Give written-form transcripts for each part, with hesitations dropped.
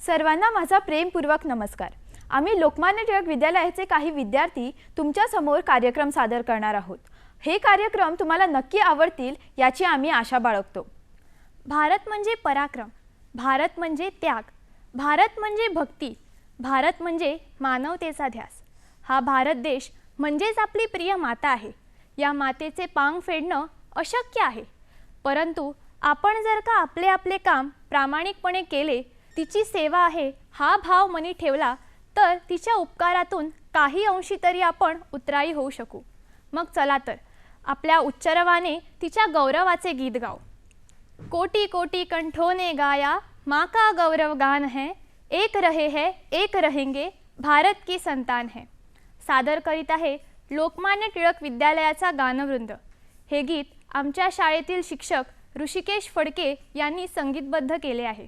सर्वांना माझा प्रेमपूर्वक नमस्कार। आम्ही लोकमान्य टिळक विद्यालयाचे काही विद्यार्थी तुमच्या समोर कार्यक्रम सादर करणार आहोत। हे कार्यक्रम तुम्हाला नक्की आवडतील याची आम्ही आशा बाळगतो। भारत म्हणजे पराक्रम, भारत म्हणजे त्याग, भारत म्हणजे भक्ती, भारत म्हणजे मानवतेचा ध्यास। हा भारत देश म्हणजेच आपली प्रिय माता आहे। या मातेचे पांग फेडणं अशक्य आहे, परंतु आपण जर का आपले आपले काम प्रामाणिकपणे केले, तिची सेवा आहे हा भाव मनी ठेवला, तर तिच्या उपकारातून काही अंशी तरी आपण उत्तराई होऊ शकू। मग चला तर आपल्या उच्चारवाने तिच्या गौरवाचे गीत गाऊ। कोटि कोटि कंठों ने गाया, माँ का गौरव गान है, एक रहे है एक रहेंगे, भारत की संतान है। सादर करीत आहे लोकमान्य टिळक विद्यालयाचा गानवृंद। हे गीत आमच्या शाळेतील शिक्षक ऋषिकेश फडके यांनी संगीतबद्ध केले आहे।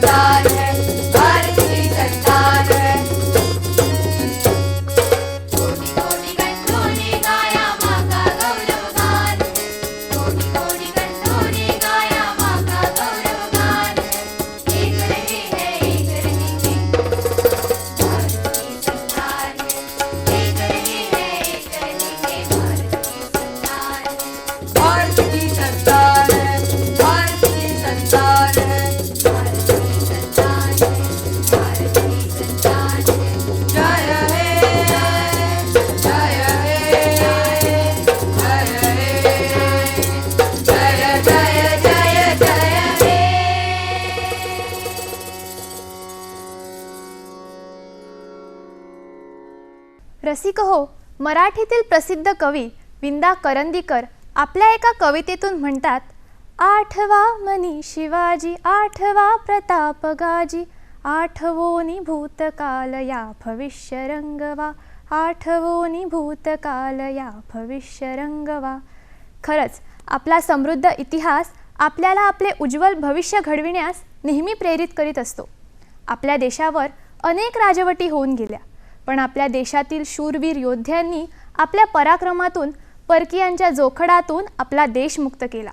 संतान है, भारत की संतान है। कोटि कोटि कंठों ने गाया माँ का गौरवगान है, कोटि कोटि कंठों ने गाया माँ का गौरवगान है। एक रहे हैं, एक रहेंगे, भारत की संतान है। एक रहे हैं, एक रहेंगे, भारत की संतान है। भारत की संतान है, भारत की संतान है, भारत की संतान है, भारत की संतान है। जय हे, जय हे, जय हे, जय जय जय जय हे। रसिक हो, मराठीतील प्रसिद्ध कवी विंदा करंदीकर आपल्या एका कवितेतून म्हणतात, आठवा मनी शिवाजी, आठवा प्रताप गाजी, आठवोनी भूतकाल या भविष्य रंगवा, आठवोनी भूतकाल या भविष्य रंगवा. खरंच आपला समृद्ध इतिहास आपल्याला आपले उज्ज्वल भविष्य घडविण्यास नेहमी प्रेरित करीत असतो. आपल्या देशावर अनेक राजवटी होऊन गेल्या, पण आपल्या देशातील शूरवीर योद्ध्यांनी आपल्या पराक्रमातून परकीयांच्या जोखडातून आपला देश मुक्त केला.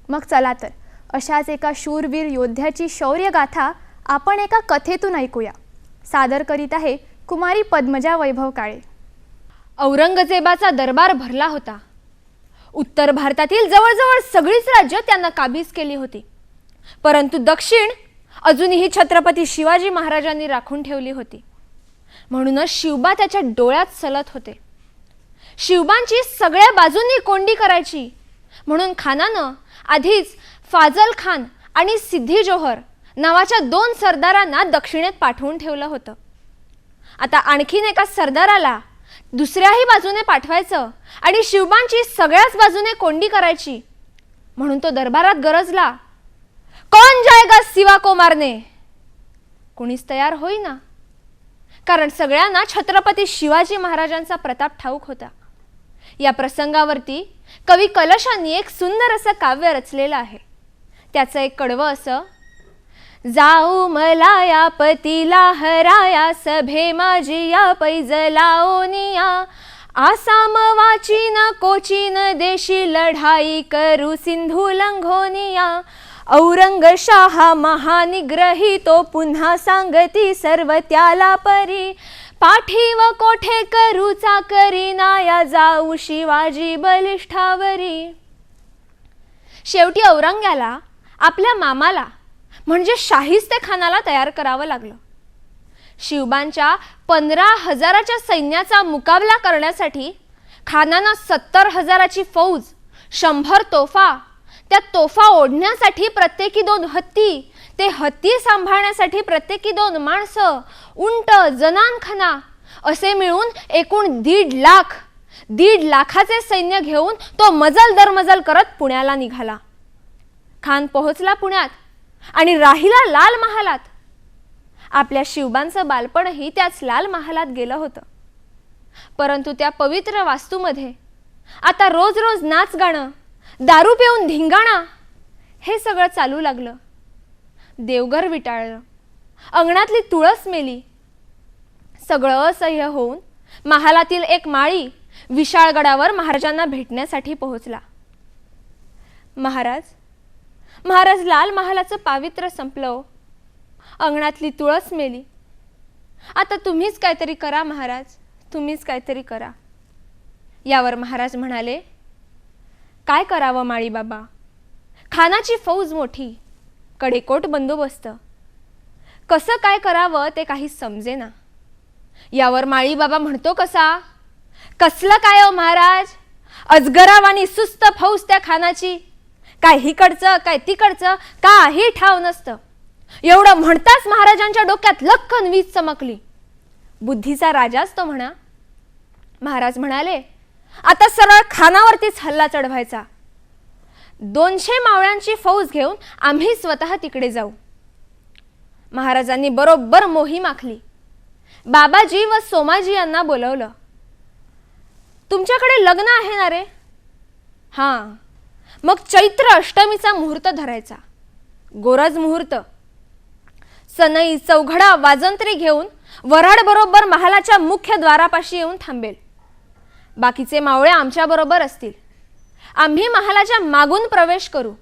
मग चला तर अशाच एका शूरवीर योद्ध्याची शौर्यगाथा आपण एका कथेतून ऐकूया. सादर करीत आहे कुमारी पद्मजा वैभव काळे. औरंगजेबाचा दरबार भरला होता. उत्तर भारतातील जवळजवळ सगळीच राज्य त्यांना काबीज केली होती, परंतु दक्षिण अजूनही छत्रपती शिवाजी महाराजांनी राखून ठेवली होती. म्हणूनच शिवबा त्याच्या डोळ्यात सलत होते. शिवबांची सगळ्या बाजूंनी कोंडी करायची म्हणून खानानं आधीच फाजल खान आणि सिद्धी जोहर नावाच्या 2 सरदारांना दक्षिणेत पाठवून ठेवलं होतं. आता आणखीन एका सरदाराला दुसऱ्याही बाजूने पाठवायचं आणि शिवबांची सगळ्याच बाजूने कोंडी करायची म्हणून तो दरबारात गरजला, कौन जाएगा शिवा को मारने? कोणीच तयार होईना, कारण सगळ्यांना छत्रपती शिवाजी महाराजांचा प्रताप ठाऊक होता. या प्रसंगावरती कवी कलशांनी एक सुंदर असं काव्य रचलेलं आहे. त्याचं एक कडवं असं, जाऊ मला या पतीला हराया, सभे माझी या पैज लावनिया, आसाम वाचीन कोचीन देशी, लढाई करू सिंधू लंघोनिया, औरंगशाह महानिग्रही तो पुन्हा सांगती सर्व त्याला परी, पाठीव कोठे करू चाकरी, नाया जाऊ शिवाजी बलिष्ठावरी. शेवटी औरंग्याला आपल्या मामाला म्हणजे शाहिस्तेखानाला तयार करावं लागलं. शिवबांच्या 15,000च्या सैन्याचा मुकाबला करण्यासाठी खानानं 70,000ची फौज, 100 तोफा, त्या तोफा ओढण्यासाठी प्रत्येकी 2 हत्ती, ते हत्ती सांभाळण्यासाठी प्रत्येकी 2 माणसं, उंट, जनानखाना असे मिळून एकूण 1.5 लाखाचे सैन्य घेऊन तो मजल दरमजल करत पुण्याला निघाला. खान पोहोचला पुण्यात आणि राहिला लाल महालात. आपल्या शिवबांचं बालपणही त्याच लाल महालात गेलं होतं. परंतु त्या पवित्र वास्तूमध्ये आता रोज रोज नाच गाणं, दारू पिऊन धिंगाणा हे सगळं चालू लागलं. देवघर विटाळलं, अंगणातली तुळस मेली. सगळं असह्य होऊन महालातील एक माळी विशाळगडावर महाराजांना भेटण्यासाठी पोहोचला. महाराज लाल महालाचं पावित्र्य संपलं, अंगणातली तुळस मेली. आता तुम्हीच काहीतरी करा महाराज, तुम्हीच काहीतरी करा. यावर महाराज म्हणाले, काय करावं माळी बाबा, खानाची फौज मोठी, कडेकोट बंदोबस्त, कसं काय करावं ते काही समजेना. यावर माळी बाबा म्हणतो कसा, कसलं काय ओ महाराज, अजगरावानी सुस्त फौज त्या खानाची, काय हिकडचं काय तिकडचं काही ठाव नसतं. एवढं म्हणताच महाराजांच्या डोक्यात लख्खन वीज चमकली. बुद्धीचा राजाच तो म्हणा. महाराज म्हणाले, आता सरळ खानावरतीच हल्ला चढवायचा. 200 मावळ्यांची फौज घेऊन आम्ही स्वतः तिकडे जाऊ. महाराजांनी बरोबर मोहीम आखली. बाबाजी व सोमाजी यांना बोलवलं. तुमच्याकडे लग्न आहे ना रे? हां, मग चैत्र अष्टमीचा मुहूर्त धरायचा, गोरज मुहूर्त. सनई चौघडा वाजंत्री घेऊन वऱ्हाड बरोबर महालाच्या मुख्य द्वारापाशी येऊन थांबेल. बाकीचे मावळे आमच्या बरोबर असतील. आम्ही महालाच्या मागून प्रवेश करू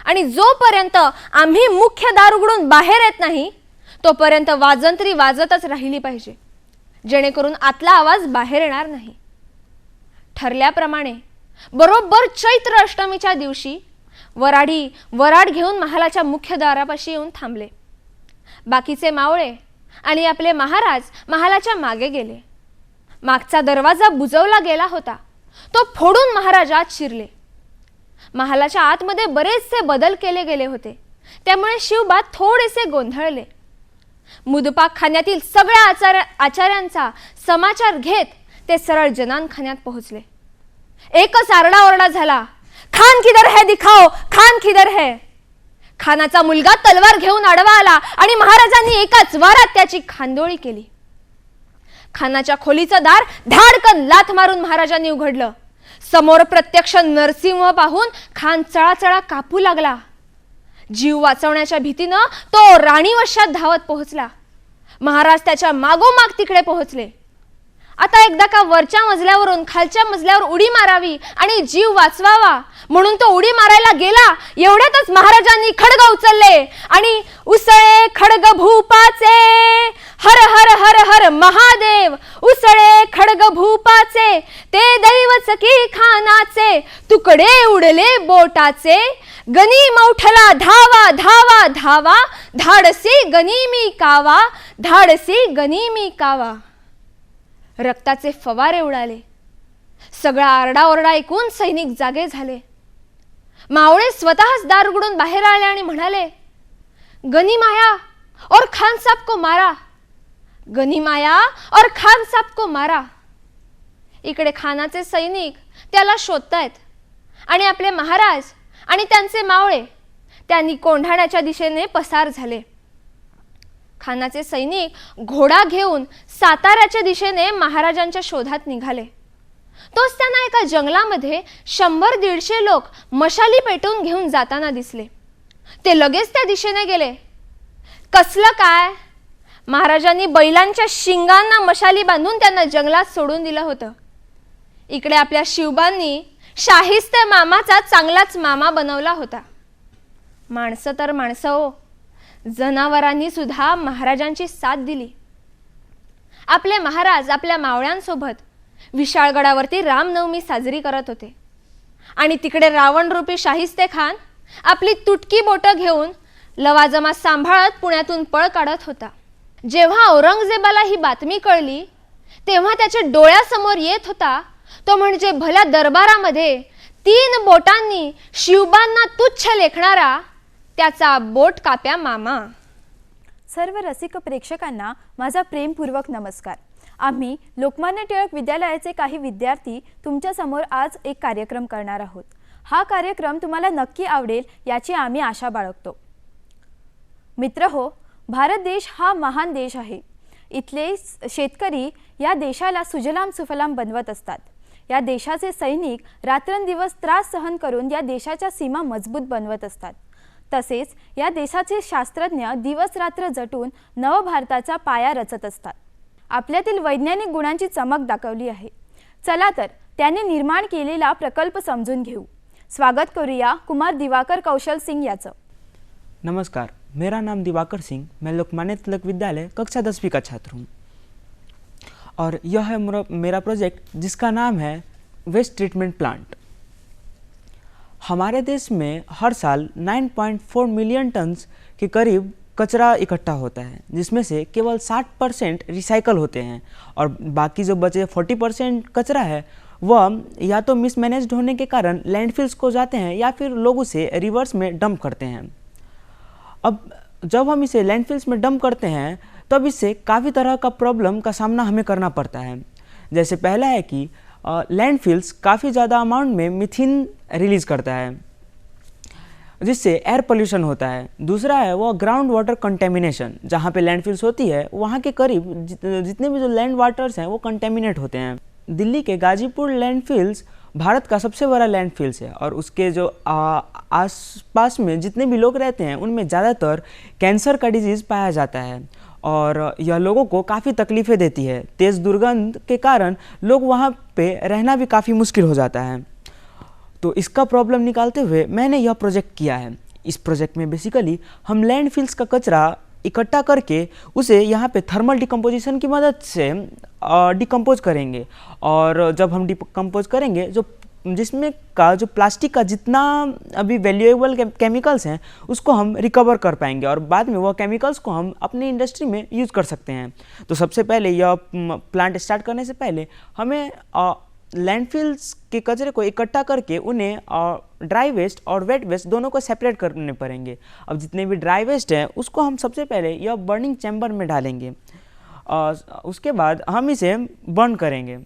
आणि जोपर्यंत आम्ही मुख्य दार उघडून बाहेर येत नाही तोपर्यंत वाजंत्री वाजतच राहिली पाहिजे, जेणेकरून आतला आवाज बाहेर येणार नाही. ठरल्याप्रमाणे बरोबर चैत्र अष्टमीच्या दिवशी वराडी वराड घेऊन महालाच्या मुख्य दारापाशी येऊन थांबले. बाकीचे मावळे आणि आपले महाराज महालाच्या मागे गेले. मागचा दरवाजा बुजवला गेला होता, तो फोडून महाराज आत शिरले. महालाच्या आतमध्ये बरेचसे बदल केले गेले होते, त्यामुळे शिवबा थोडेसे गोंधळले. मुदपाक खान्यातील सगळ्या आचार्यांचा समाचार घेत ते सरळ जनानखान्यात पोहोचले. एकच आरडाओरडा झाला, खान किधर है दिखाओ, खान किधर है. खानाचा मुलगा तलवार घेऊन आडवा आला आणि महाराजांनी एकाच वारात त्याची खांदोळी केली. खानाच्या खोलीचं दार धाडकन लाथ मारून महाराजांनी उघडलं. समोर प्रत्यक्ष नरसिंह पाहून खान चळाचळा कापू लागला. जीव वाचवण्याच्या भीतीनं तो राणीवशात धावत पोहोचला. महाराज त्याच्या मागोमाग तिकडे पोहोचले. आता एकदा का वरच्या मजल्यावरून खालच्या मजल्यावर उडी मारावी आणि जीव वाचवावा म्हणून तो उडी मारायला गेला. एवढ्यातच महाराजांनी खड्ग उचलले आणि उसळे खड्ग भूपाचे, हर हर हर हर महादेव. उसळे खड्ग भूपाचे, ते दैवच की खानाचे, तुकडे उडले बोटाचे. गनी मौठला धावा धावा धावा, धाडसी गनिमी कावा, धाडसी गनिमी कावा. रक्ताचे फवारे उडाले. सगळा आरडाओरडा ऐकून सैनिक जागे झाले. मावळे स्वतःच दार उघडून बाहेर आले आणि म्हणाले, गनीमाया और खान साहब को मारा, गनीमाया और खान साहब को मारा. इकडे खानाचे सैनिक त्याला शोधतायत आणि आपले महाराज आणि त्यांचे मावळे त्यांनी कोंढाण्याच्या दिशेने पसार झाले. खानाचे सैनिक घोडा घेऊन साताऱ्याच्या दिशेने महाराजांच्या शोधात निघाले. तोच त्यांना एका जंगलामध्ये 100-150 लोक मशाली पेटवून घेऊन जाताना दिसले. ते लगेच त्या दिशेने गेले. कसलं काय, महाराजांनी बैलांच्या शिंगांना मशाली बांधून त्यांना जंगलात सोडून दिलं होतं. इकडे आपल्या शिवबांनी शाहिस्ते मामाचा चांगलाच मामा बनवला होता. माणसं तर माणसं हो, जनावरांनी सुद्धा महाराजांची साथ दिली. आपले महाराज आपल्या मावळ्यांसोबत विशाळगडावरती रामनवमी साजरी करत होते आणि तिकडे रावण रूपी शाहिस्ते खान आपली तुटकी बोटं घेऊन लवाजमा सांभाळत पुण्यातून पळ काढत होता. जेव्हा औरंगजेबाला ही बातमी कळली तेव्हा त्याच्या डोळ्यासमोर येत होता तो म्हणजे भल्या दरबारामध्ये 3 बोटांनी शिवबांना तुच्छ लेखणारा त्याचा बोट काप्या मामा. सर्व रसिक प्रेक्षकांना माझा प्रेमपूर्वक नमस्कार. आम्ही लोकमान्य टिळक विद्यालयाचे काही विद्यार्थी तुमच्यासमोर आज एक कार्यक्रम करणार आहोत. हा कार्यक्रम तुम्हाला नक्की आवडेल याची आम्ही आशा बाळगतो. मित्रहो, भारत देश हा महान देश आहे. इथले शेतकरी या देशाला सुजलाम सुफलाम बनवत असतात. या देशाचे सैनिक रात्रंदिवस त्रास सहन करून या देशाच्या सीमा मजबूत बनवत असतात. तसेच या देशाचे शास्त्रज्ञ दिवस रात्र झटून नवभारताचा पाया रचत असतात. आपल्यातील वैज्ञानिक गुणांची चमक दाखवली आहे. चला तर त्यांनी निर्माण केलेला प्रकल्प समजून घेऊ. स्वागत करूया कुमार दिवाकर कौशल सिंह याचं. नमस्कार, मेरा नाम दिवाकर सिंह, मैं लोकमान्य तिलक विद्यालय कक्षा 10वीं का छात्र हूँ और यह है मेरा प्रोजेक्ट जिसका नाम है वेस्ट ट्रीटमेंट प्लांट. हमारे देश में हर साल 9.4 मिलियन टन्स के करीब कचरा इकट्ठा होता है, जिसमें से केवल 60% रिसाइकल होते हैं और बाकी जो बचे 40% कचरा है वह या तो मिसमैनेज्ड होने के कारण लैंडफिल्स को जाते हैं या फिर लोग उसे रिवर्स में डंप करते हैं. अब जब हम इसे लैंडफिल्स में डंप करते हैं तब इससे काफ़ी तरह का प्रॉब्लम का सामना हमें करना पड़ता है. जैसे पहला है कि लैंडफिल्स काफ़ी ज़्यादा अमाउंट में मीथेन रिलीज़ करता है जिससे एयर पोल्यूशन होता है. दूसरा है वो ग्राउंड वाटर कंटेमिनेशन. जहाँ पे लैंडफिल्स होती है वहाँ के करीब जितने भी जो लैंड वाटर्स हैं वो कंटेमिनेट होते हैं. दिल्ली के गाजीपुर लैंडफिल्स भारत का सबसे बड़ा लैंडफिल्स है और उसके जो आसपास में जितने भी लोग रहते हैं उनमें ज़्यादातर कैंसर का डिजीज़ पाया जाता है और यह लोगों को काफ़ी तकलीफ़ें देती है। तेज़ दुर्गंध के कारण लोग वहाँ पे रहना भी काफ़ी मुश्किल हो जाता है। तो इसका प्रॉब्लम निकालते हुए मैंने यह प्रोजेक्ट किया है। इस प्रोजेक्ट में बेसिकली हम लैंडफिल्स का कचरा इकट्ठा करके उसे यहाँ पे थर्मल डिकम्पोजिशन की मदद से डिकम्पोज करेंगे और जब हम डिकम्पोज करेंगे जिसमें का जो प्लास्टिक का जितना अभी वैल्यूएबल केमिकल्स हैं उसको हम रिकवर कर पाएंगे और बाद में वह केमिकल्स को हम अपनी इंडस्ट्री में यूज़ कर सकते हैं। तो सबसे पहले यह प्लांट स्टार्ट करने से पहले हमें लैंडफिल्स के कचरे को इकट्ठा करके उन्हें ड्राई वेस्ट और वेट वेस्ट दोनों को सेपरेट करने पड़ेंगे। अब जितने भी ड्राई वेस्ट हैं उसको हम सबसे पहले यह बर्निंग चैम्बर में डालेंगे उसके बाद हम इसे बर्न करेंगे।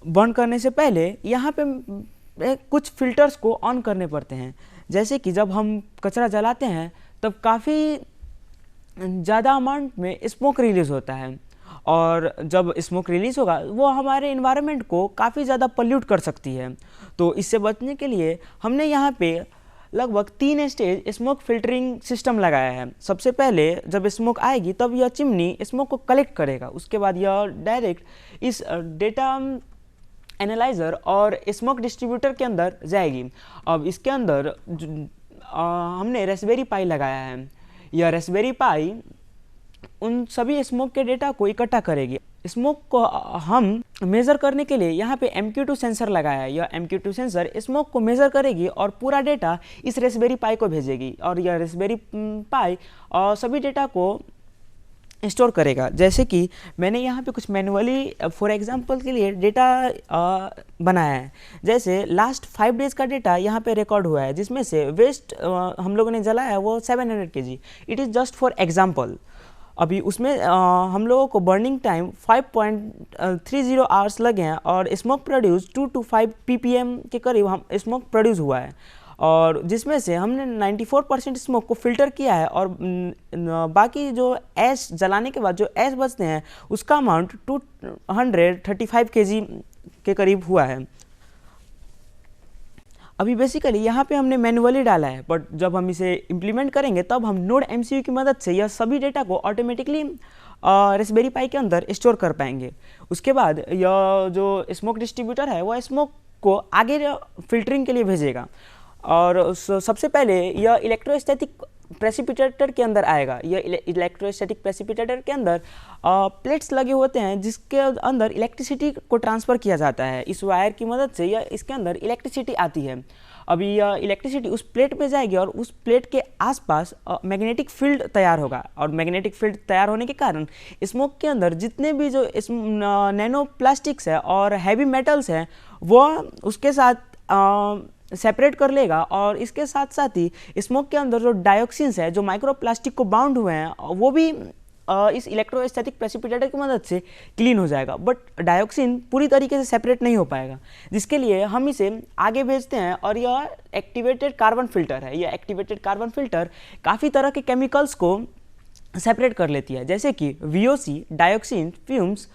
बर्न करने से पहले यहाँ पे कुछ फिल्टर्स को ऑन करने पड़ते हैं। जैसे कि जब हम कचरा जलाते हैं तब काफ़ी ज़्यादा अमाउंट में स्मोक रिलीज़ होता है और जब स्मोक रिलीज़ होगा वो हमारे इन्वायरमेंट को काफ़ी ज़्यादा पल्यूट कर सकती है। तो इससे बचने के लिए हमने यहाँ पे लगभग 3 स्टेज स्मोक फिल्टरिंग सिस्टम लगाया है। सबसे पहले जब स्मोक आएगी तब यह चिमनी स्मोक को कलेक्ट करेगा, उसके बाद यह डायरेक्ट इस डेटा एनालाइज़र और स्मोक डिस्ट्रीब्यूटर के अंदर जाएगी। अब इसके अंदर हमने रेस्पबेरी पाई लगाया है। यह रेस्पबेरी पाई उन सभी स्मोक के डेटा को इकट्ठा करेगी। स्मोक को हम मेज़र करने के लिए यहाँ पे MQ2 सेंसर लगाया है। यह MQ2 सेंसर स्मोक को मेज़र करेगी और पूरा डेटा इस रेस्पबेरी पाई को भेजेगी और यह रेस्पबेरी पाई सभी डेटा को स्टोर करेगा। जैसे कि मैंने यहाँ पे कुछ मैनुअली फॉर एग्जांपल के लिए डेटा बनाया है। जैसे लास्ट 5 डेज़ का डेटा यहाँ पे रिकॉर्ड हुआ है जिसमें से वेस्ट हम लोगों ने जलाया है वो 700 kg। It is just for example. अभी उसमें हम लोगों को बर्निंग टाइम 5.30 आवर्स लगे हैं और स्मोक प्रोड्यूस 2 to 5 ppm के करीब हम स्मोक प्रोड्यूस हुआ है और जिसमें से हमने 94% स्मोक को फिल्टर किया है और बाकी जो ऐश जलाने के बाद जो ऐश बचते हैं उसका अमाउंट 235 kg के करीब हुआ है। अभी बेसिकली यहाँ पे हमने मैनुअली डाला है बट जब हम इसे इम्प्लीमेंट करेंगे तब हम नोड MCU की मदद से यह सभी डेटा को ऑटोमेटिकली रेस्पबेरी पाई के अंदर स्टोर कर पाएंगे। उसके बाद यह जो स्मोक डिस्ट्रीब्यूटर है वह स्मोक को आगे फिल्टरिंग के लिए भेजेगा और सबसे पहले यह इलेक्ट्रोस्टैटिक प्रेसिपिटेटर के अंदर आएगा। यह इलेक्ट्रोस्टैटिक प्रेसिपिटेटर के अंदर प्लेट्स लगे होते हैं जिसके अंदर इलेक्ट्रिसिटी को ट्रांसफ़र किया जाता है। इस वायर की मदद से यह इसके अंदर इलेक्ट्रिसिटी आती है। अभी यह इलेक्ट्रिसिटी उस प्लेट पे जाएगी और उस प्लेट के आसपास मैग्नेटिक फील्ड तैयार होगा और मैग्नेटिक फील्ड तैयार होने के कारण स्मोक के अंदर जितने भी जो नैनो प्लास्टिक्स है और हैवी मेटल्स हैं वो उसके साथ सेपरेट कर लेगा और इसके साथ साथ ही स्मोक के अंदर जो डायोक्सिन्स है जो माइक्रो प्लास्टिक को बाउंड हुए हैं वो भी इस इलेक्ट्रोस्टैटिक प्रेसिपिटेटर की मदद से क्लीन हो जाएगा। बट डायोक्सिन पूरी तरीके से सेपरेट नहीं हो पाएगा जिसके लिए हम इसे आगे भेजते हैं और यह एक्टिवेटेड कार्बन फिल्टर है। यह एक्टिवेटेड कार्बन फिल्टर काफ़ी तरह के केमिकल्स को सेपरेट कर लेती है जैसे कि VOC, dioxin, fumes,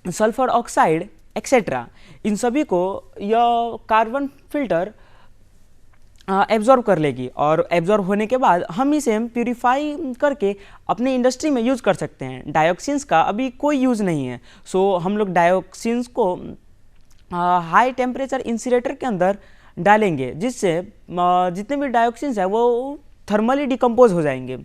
sulphur oxide etcetera. इन सभी को यह कार्बन फिल्टर एब्जॉर्ब कर लेगी और एब्जॉर्ब होने के बाद हम इसे प्यूरिफाई करके अपने इंडस्ट्री में यूज़ कर सकते हैं। डायोक्सिन्स का अभी कोई यूज़ नहीं है सो हम लोग डायोक्सिन्स को हाई टेम्परेचर इंसिनरेटर के अंदर डालेंगे जिससे जितने भी डायोक्सिन्स है वो थर्मली डिकम्पोज हो जाएंगे।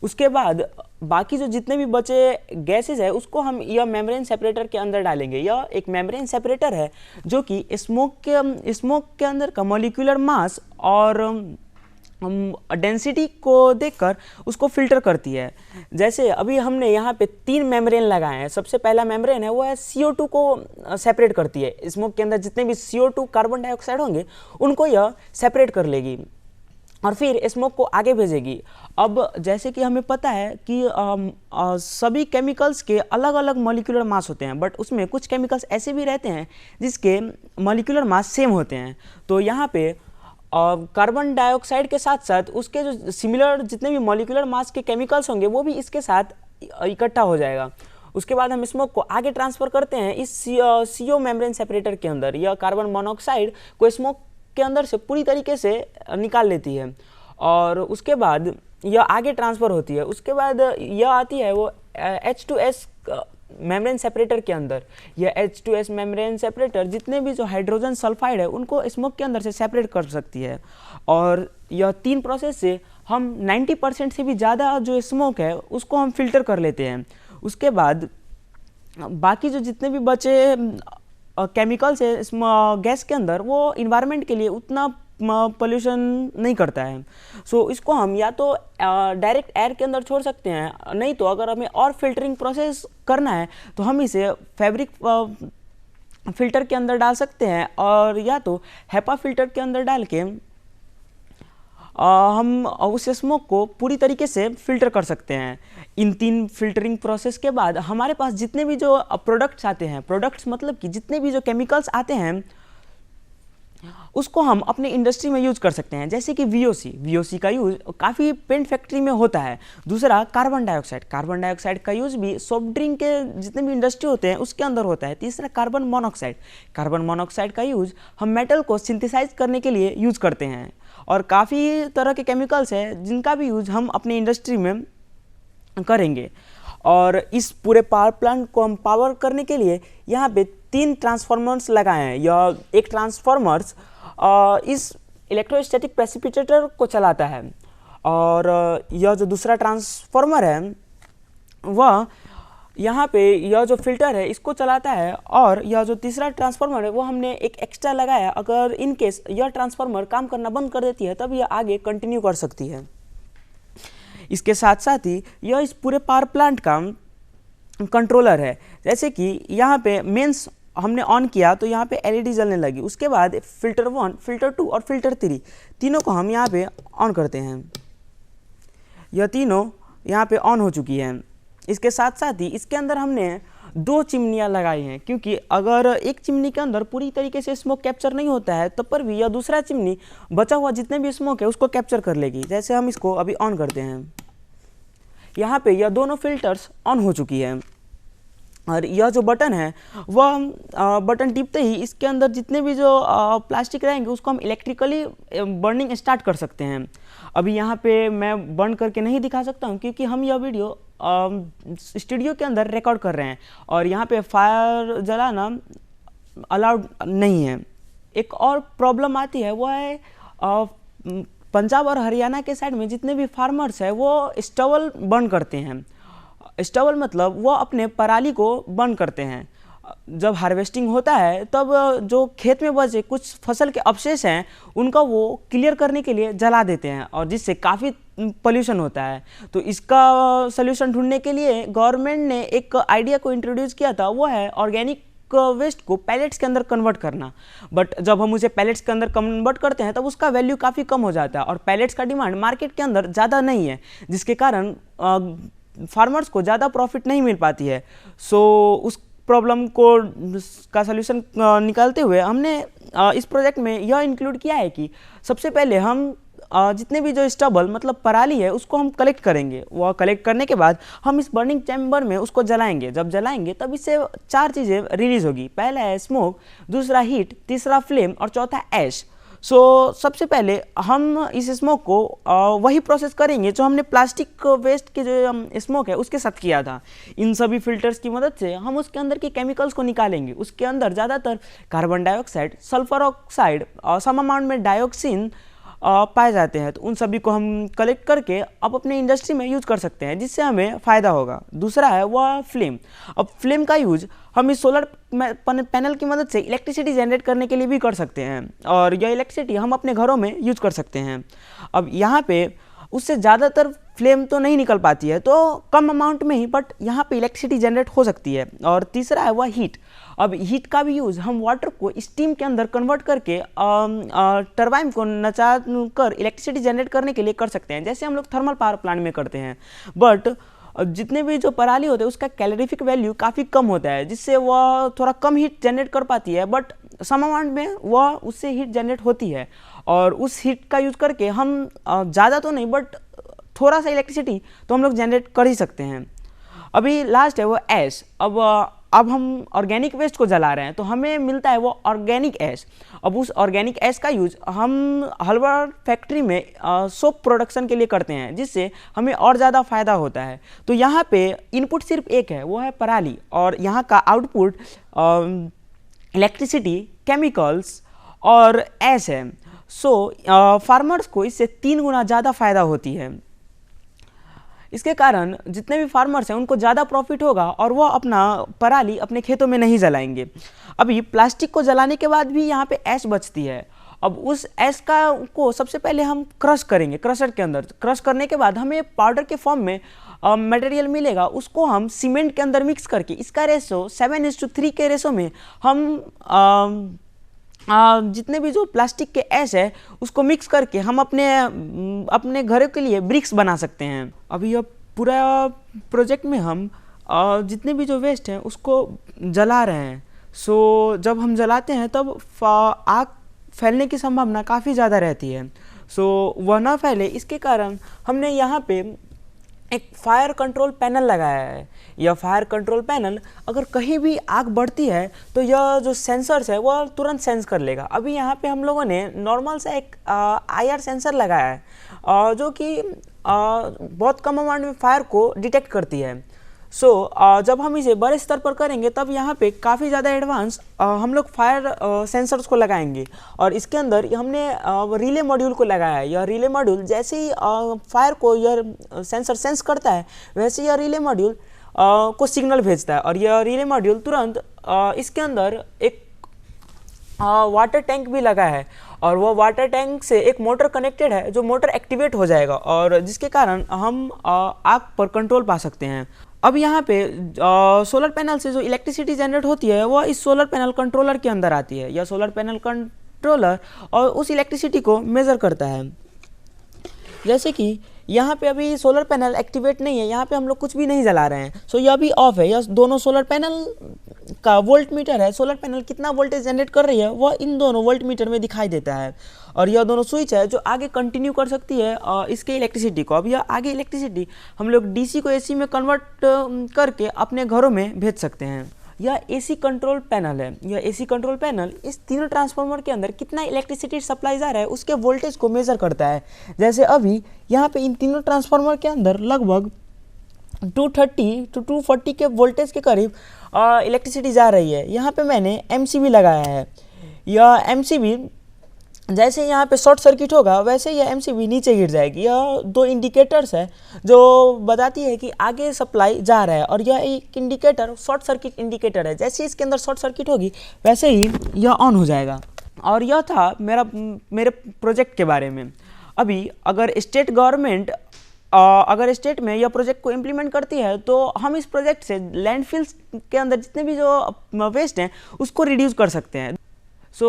उसके बाद बाकी जो जितने भी बचे गैसेस है उसको हम यह मेम्ब्रेन सेपरेटर के अंदर डालेंगे। यह एक मेम्ब्रेन सेपरेटर है जो कि स्मोक के अंदर का मॉलिक्यूलर मास और डेंसिटी को देखकर उसको फिल्टर करती है। जैसे अभी हमने यहाँ पे 3 मेम्ब्रेन लगाए हैं। सबसे पहला मेम्ब्रेन है वो है CO2 को सेपरेट करती है। स्मोक के अंदर जितने भी CO2 कार्बन डाइऑक्साइड होंगे उनको यह सेपरेट कर लेगी और फिर स्मोक को आगे भेजेगी। अब जैसे कि हमें पता है कि सभी केमिकल्स के अलग अलग मॉलिक्यूलर मास होते हैं बट उसमें कुछ केमिकल्स ऐसे भी रहते हैं जिसके मॉलिक्यूलर मास सेम होते हैं। तो यहाँ पे कार्बन डाइऑक्साइड के साथ साथ उसके जो सिमिलर जितने भी मॉलिक्यूलर मास के केमिकल्स होंगे वो भी इसके साथ इकट्ठा हो जाएगा उसके बाद हम स्मोक को आगे ट्रांसफ़र करते हैं इस CO मेम्ब्रेन सेपरेटर के अंदर। यह कार्बन मोनोऑक्साइड को स्मोक के अंदर से पूरी तरीके से निकाल लेती है और उसके बाद यह आगे ट्रांसफ़र होती है। उसके बाद यह आती है वो H2S मेम्ब्रेन सेपरेटर के अंदर। यह H2S मेम्ब्रेन सेपरेटर जितने भी जो हाइड्रोजन सल्फाइड है उनको स्मोक के अंदर से सेपरेट कर सकती है और यह 3 प्रोसेस से हम 90% से भी ज़्यादा जो स्मोक है उसको हम फिल्टर कर लेते हैं। उसके बाद बाकी जो जितने भी बचे केमिकल्स है इस गैस के अंदर वो इन्वायरमेंट के लिए उतना पोल्यूशन नहीं करता है। सो इसको हम या तो डायरेक्ट एयर के अंदर छोड़ सकते हैं, नहीं तो अगर हमें और फिल्टरिंग प्रोसेस करना है तो हम इसे फैब्रिक फिल्टर के अंदर डाल सकते हैं और या तो हेपा फिल्टर के अंदर डाल के हम उस स्मोक को पूरी तरीके से फिल्टर कर सकते हैं। इन 3 फिल्टरिंग प्रोसेस के बाद हमारे पास जितने भी जो प्रोडक्ट्स आते हैं, प्रोडक्ट्स मतलब कि जितने भी जो केमिकल्स आते हैं उसको हम अपने इंडस्ट्री में यूज़ कर सकते हैं। जैसे कि VOC का यूज़ काफ़ी पेंट फैक्ट्री में होता है। दूसरा कार्बन डाइऑक्साइड का यूज़ भी सॉफ्ट ड्रिंक के जितने भी इंडस्ट्री होते हैं उसके अंदर होता है। तीसरा कार्बन मोनोऑक्साइड का यूज़ हम मेटल को सिंथेसाइज करने के लिए यूज़ करते हैं और काफ़ी तरह के केमिकल्स हैं जिनका भी यूज़ हम अपनी इंडस्ट्री में करेंगे। और इस पूरे पावर प्लांट को हम पावर करने के लिए यहाँ पे 3 ट्रांसफार्मर्स लगाए हैं। यह एक ट्रांसफार्मर्स इस इलेक्ट्रोस्टैटिक प्रेसिपिटेटर को चलाता है और यह जो दूसरा ट्रांसफार्मर है वह यहाँ पे यह जो फिल्टर है इसको चलाता है और यह जो तीसरा ट्रांसफार्मर है वो हमने एक एक्स्ट्रा लगाया। अगर इन केस यह ट्रांसफार्मर काम करना बंद कर देती है तब यह आगे कंटिन्यू कर सकती है। इसके साथ साथ ही यह इस पूरे पावर प्लांट का कंट्रोलर है। जैसे कि यहाँ पे मेंस हमने ऑन किया तो यहाँ पे LED जलने लगी। उसके बाद फिल्टर 1, फिल्टर 2 और फिल्टर 3 तीनों को हम यहाँ पे ऑन करते हैं। यह तीनों यहाँ पे ऑन हो चुकी हैं। इसके साथ साथ ही इसके अंदर हमने 2 चिमनियाँ लगाई हैं क्योंकि अगर एक चिमनी के अंदर पूरी तरीके से स्मोक कैप्चर नहीं होता है तब पर भी यह दूसरा चिमनी बचा हुआ जितने भी स्मोक है उसको कैप्चर कर लेगी। जैसे हम इसको अभी ऑन करते हैं, यहाँ पे यह दोनों फिल्टर्स ऑन हो चुकी है और यह जो बटन है वह बटन टिपते ही इसके अंदर जितने भी जो प्लास्टिक रहेंगे उसको हम इलेक्ट्रिकली बर्निंग स्टार्ट कर सकते हैं। अभी यहाँ पे मैं बर्न करके नहीं दिखा सकता हूँ क्योंकि हम यह वीडियो स्टूडियो के अंदर रिकॉर्ड कर रहे हैं और यहाँ पे फायर जलाना अलाउड नहीं है। एक और प्रॉब्लम आती है वो है पंजाब और हरियाणा के साइड में जितने भी फार्मर्स हैं वो स्टबल बर्न करते हैं। स्टबल मतलब वो अपने पराली को बर्न करते हैं। जब हार्वेस्टिंग होता है तब जो खेत में बचे कुछ फसल के अवशेष हैं उनका वो क्लियर करने के लिए जला देते हैं और जिससे काफ़ी पोल्यूशन होता है। तो इसका सल्यूशन ढूंढने के लिए गवर्नमेंट ने एक आइडिया को इंट्रोड्यूस किया था, वो है ऑर्गेनिक वेस्ट को पैलेट्स के अंदर कन्वर्ट करना। बट जब हम उसे पैलेट्स के अंदर कन्वर्ट करते हैं तब उसका वैल्यू काफ़ी कम हो जाता है और पैलेट्स का डिमांड मार्केट के अंदर ज़्यादा नहीं है जिसके कारण फार्मर्स को ज़्यादा प्रॉफिट नहीं मिल पाती है। सो उस प्रॉब्लम को का सल्यूशन निकालते हुए हमने इस प्रोजेक्ट में यह इंक्लूड किया है कि सबसे पहले हम जितने भी जो स्टबल मतलब पराली है उसको हम कलेक्ट करेंगे। वह कलेक्ट करने के बाद हम इस बर्निंग चैम्बर में उसको जलाएंगे। जब जलाएंगे तब इससे 4 चीज़ें रिलीज होगी। पहला है स्मोक, दूसरा हीट, तीसरा फ्लेम और चौथा ऐश। सो सबसे पहले हम इस स्मोक को वही प्रोसेस करेंगे जो हमने प्लास्टिक वेस्ट के जो स्मोक है उसके साथ किया था। इन सभी फिल्टर्स की मदद से हम उसके अंदर के केमिकल्स को निकालेंगे। उसके अंदर ज़्यादातर कार्बन डाइऑक्साइड, सल्फर ऑक्साइड और सम अमाउंट में डाइऑक्सिन पाए जाते हैं। तो उन सभी को हम कलेक्ट करके अब अपने इंडस्ट्री में यूज कर सकते हैं जिससे हमें फ़ायदा होगा। दूसरा है वह फ्लेम। अब फ्लेम का यूज हम इस सोलर पैनल की मदद से इलेक्ट्रिसिटी जनरेट करने के लिए भी कर सकते हैं और यह इलेक्ट्रिसिटी हम अपने घरों में यूज कर सकते हैं। अब यहाँ पे उससे ज़्यादातर फ्लेम तो नहीं निकल पाती है तो कम अमाउंट में ही बट यहाँ पे इलेक्ट्रिसिटी जनरेट हो सकती है। और तीसरा है वह हीट। अब हीट का भी यूज़ हम वाटर को स्टीम के अंदर कन्वर्ट करके टरबाइन को नचा कर इलेक्ट्रिसिटी जनरेट करने के लिए कर सकते हैं, जैसे हम लोग थर्मल पावर प्लांट में करते हैं। बट जितने भी जो पराली होते हैं उसका कैलोरीफिक वैल्यू काफ़ी कम होता है जिससे वह थोड़ा कम हीट जनरेट कर पाती है, बट सम अमाउंट में वह उससे हीट जनरेट होती है और उस हीट का यूज़ करके हम ज़्यादा तो नहीं बट थोड़ा सा इलेक्ट्रिसिटी तो हम लोग जनरेट कर ही सकते हैं। अभी लास्ट है वो ऐश। अब हम ऑर्गेनिक वेस्ट को जला रहे हैं तो हमें मिलता है वो ऑर्गेनिक ऐश। अब उस ऑर्गेनिक ऐश का यूज हम हलवा फैक्ट्री में सोप प्रोडक्शन के लिए करते हैं, जिससे हमें और ज़्यादा फ़ायदा होता है। तो यहाँ पे इनपुट सिर्फ एक है, वो है पराली, और यहाँ का आउटपुट इलेक्ट्रिसिटी, केमिकल्स और ऐश है। सो फार्मर्स को इससे 3 गुना ज़्यादा फ़ायदा होती है। इसके कारण जितने भी फार्मर्स हैं उनको ज़्यादा प्रॉफिट होगा और वो अपना पराली अपने खेतों में नहीं जलाएंगे। अभी प्लास्टिक को जलाने के बाद भी यहाँ पे ऐश बचती है। अब उस ऐश को सबसे पहले हम क्रश करेंगे, क्रशर के अंदर। क्रश करने के बाद हमें पाउडर के फॉर्म में मटेरियल मिलेगा, उसको हम सीमेंट के अंदर मिक्स करके, इसका रेशो 7:3 के रेशो में हम जितने भी जो प्लास्टिक के ऐश है उसको मिक्स करके हम अपने घरों के लिए ब्रिक्स बना सकते हैं। अभी यह पूरा प्रोजेक्ट में हम जितने भी जो वेस्ट हैं उसको जला रहे हैं। सो जब हम जलाते हैं तब आग फैलने की संभावना काफ़ी ज़्यादा रहती है। सो वह ना फैले इसके कारण हमने यहाँ पे एक फायर कंट्रोल पैनल लगाया है। यह फायर कंट्रोल पैनल अगर कहीं भी आग बढ़ती है तो यह जो सेंसर्स है वह तुरंत सेंस कर लेगा। अभी यहाँ पे हम लोगों ने नॉर्मल सा एक IR सेंसर लगाया है जो कि बहुत कम अमाउंट में फायर को डिटेक्ट करती है। सो जब हम इसे बड़े स्तर पर करेंगे तब यहाँ पे काफ़ी ज़्यादा एडवांस हम लोग फायर सेंसर्स को लगाएंगे, और इसके अंदर हमने रिले मॉड्यूल को लगाया है। यह रिले मॉड्यूल जैसे ही फायर को यह सेंसर सेंस करता है वैसे यह रिले मॉड्यूल को सिग्नल भेजता है, और यह रिले मॉड्यूल तुरंत इसके अंदर एक वाटर टैंक भी लगा है, और वह वाटर टैंक से एक मोटर कनेक्टेड है जो मोटर एक्टिवेट हो जाएगा, और जिसके कारण हम आग पर कंट्रोल पा सकते हैं। अब यहाँ पे सोलर पैनल से जो इलेक्ट्रिसिटी जनरेट होती है वह इस सोलर पैनल कंट्रोलर के अंदर आती है। यह सोलर पैनल कंट्रोलर और उस इलेक्ट्रिसिटी को मेज़र करता है। जैसे कि यहाँ पे अभी सोलर पैनल एक्टिवेट नहीं है, यहाँ पे हम लोग कुछ भी नहीं जला रहे हैं, सो यह भी ऑफ है। यह दोनों सोलर पैनल का वोल्ट मीटर है, सोलर पैनल कितना वोल्टेज जनरेट कर रही है वह इन दोनों वोल्ट मीटर में दिखाई देता है, और यह दोनों स्विच है जो आगे कंटिन्यू कर सकती है इसके इलेक्ट्रिसिटी को। अब यह आगे इलेक्ट्रिसिटी हम लोग DC को AC में कन्वर्ट करके अपने घरों में भेज सकते हैं। यह AC कंट्रोल पैनल है। यह AC कंट्रोल पैनल इस तीनों ट्रांसफार्मर के अंदर कितना इलेक्ट्रिसिटी सप्लाई जा रहा है उसके वोल्टेज को मेज़र करता है। जैसे अभी यहाँ पे इन तीनों ट्रांसफार्मर के अंदर लगभग 230 to 240 के वोल्टेज के करीब इलेक्ट्रिसिटी जा रही है। यहाँ पे मैंने MCB लगाया है। यह MCB जैसे यहाँ पे शॉर्ट सर्किट होगा वैसे यह MCB नीचे गिर जाएगी। यह 2 इंडिकेटर्स है जो बताती है कि आगे सप्लाई जा रहा है, और यह एक इंडिकेटर शॉर्ट सर्किट इंडिकेटर है। जैसे इसके अंदर शॉर्ट सर्किट होगी वैसे ही यह ऑन हो जाएगा। और यह था मेरे प्रोजेक्ट के बारे में। अभी अगर स्टेट गवर्नमेंट अगर स्टेट में यह प्रोजेक्ट को इम्प्लीमेंट करती है तो हम इस प्रोजेक्ट से लैंडफिल्स के अंदर जितने भी जो वेस्ट हैं उसको रिड्यूस कर सकते हैं। सो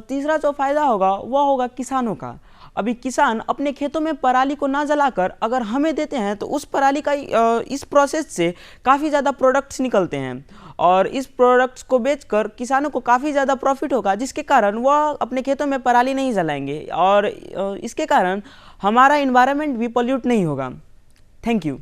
तीसरा जो फ़ायदा होगा वह होगा किसानों का। अभी किसान अपने खेतों में पराली को ना जलाकर अगर हमें देते हैं तो उस पराली का इस प्रोसेस से काफ़ी ज़्यादा प्रोडक्ट्स निकलते हैं, और इस प्रोडक्ट्स को बेचकर किसानों को काफ़ी ज़्यादा प्रॉफिट होगा, जिसके कारण वह अपने खेतों में पराली नहीं जलाएंगे, और इसके कारण हमारा इन्वायरमेंट भी पॉल्यूट नहीं होगा। Thank you.